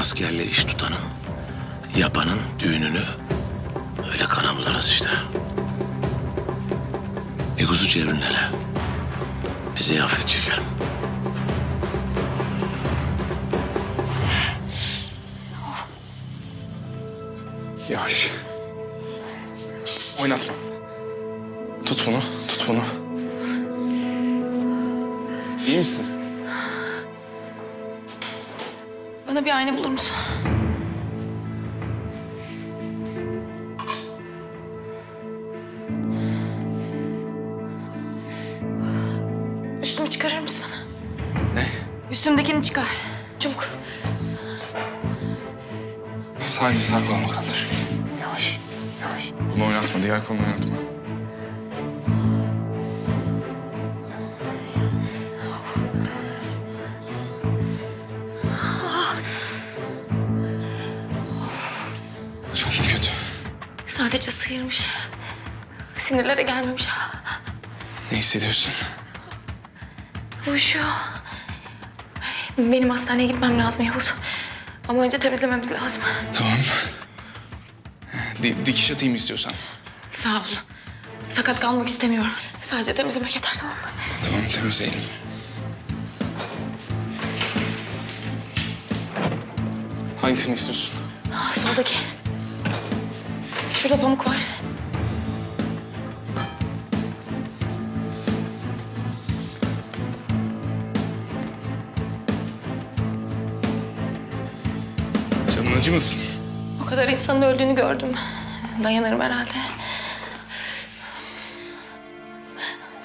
askerle iş tutanın, yapanın düğününü öyle kana bularız işte. Bir kuzu çevrin hele. Bizi affet çekelim. Yavaş. Oynatma. Tut bunu, tut bunu. İyi misin? Bana bir ayna bulur musun? Üstümü çıkarır mısın? Ne? Üstümdekini çıkar. Çabuk. Sadece sağ kolunu kaldır. Yavaş, yavaş. Bunu oynatma, diğer kolunu oynatma. Çok mu kötü? Sadece sıyırmış. Sinirlere gelmemiş. Ne hissediyorsun? Uyuşuyor. Benim hastaneye gitmem lazım Yavuz. Ama önce temizlememiz lazım. Tamam. Dikiş atayım istiyorsan. Sağ ol. Sakat kalmak istemiyorum. Sadece temizlemek yeter, tamam mı? Tamam, temizleyelim. Hangisini istiyorsun? Soldaki. Şurada pamuk var. Canın acımasın. O kadar insanın öldüğünü gördüm. Dayanırım herhalde.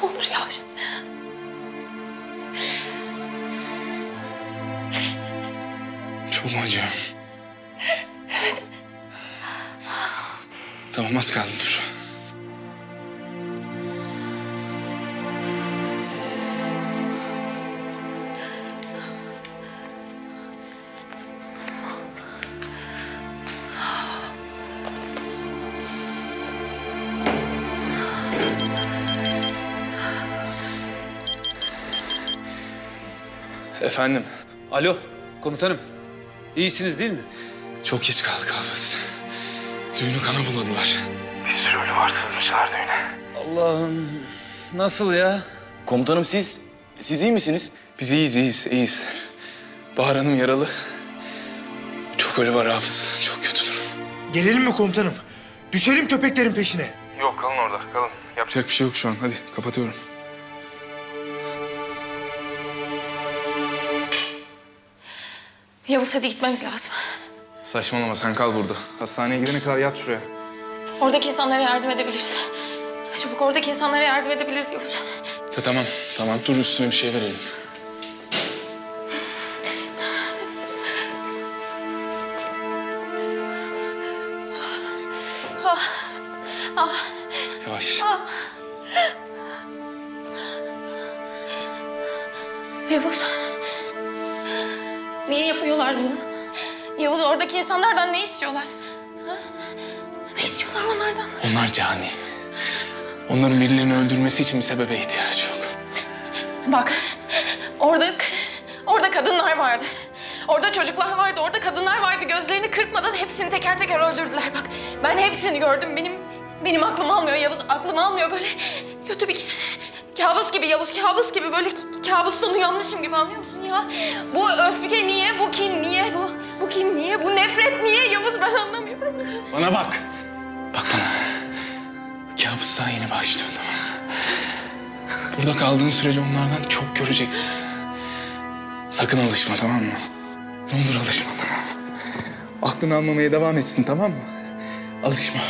Ne olur yavaş. Çok mu acıyor? Evet. Tamam, az kaldı, dur. Efendim, Alo, komutanım. İyisiniz değil mi? çok geç kaldık Hafız. Düğünü kana buladılar. Allah'ım, nasıl ya? Komutanım siz iyi misiniz? Biz iyiyiz. Bahar Hanım yaralı. Çok ölü var Hafız, çok kötü durum. Gelelim mi komutanım? Düşelim köpeklerin peşine. Yok, kalın orada, kalın. Yapacak bir şey yok şu an, hadi kapatıyorum. Yavuz, hadi gitmemiz lazım. Saçmalama, sen kal burada. Hastaneye gidene kadar yat şuraya. Oradaki insanlara yardım edebiliriz. Çabuk, oradaki insanlara yardım edebiliriz Yavuz. Tamam, dur üstüne bir şey verelim. Yavaş. Yavuz. Niye yapıyorlar bunu? Yavuz, oradaki insanlardan ne istiyorlar? Ha? Ne istiyorlar onlardan? Onlar cani. Onların birilerini öldürmesi için bir sebebe ihtiyaç yok. Bak, orada kadınlar vardı. Orada çocuklar vardı, orada kadınlar vardı. Gözlerini kırpmadan hepsini teker teker öldürdüler. Bak, ben hepsini gördüm. Benim aklım almıyor Yavuz, aklım almıyor. Böyle kötü bir kabus gibi Yavuz, kabus gibi. Böyle kabustan uyanmışım gibi, anlıyor musun ya? Bu öfke niye, bu kin niye, bu kin niye, bu nefret niye Yavuz, ben anlamıyorum. Bana bak. Bak bana. Kabus daha yeni başlıyor. Burada kaldığın sürece onlardan çok göreceksin. Sakın alışma, tamam mı? Ne olur alışma, tamam mı? Aklını almamaya devam etsin, tamam mı? Alışma.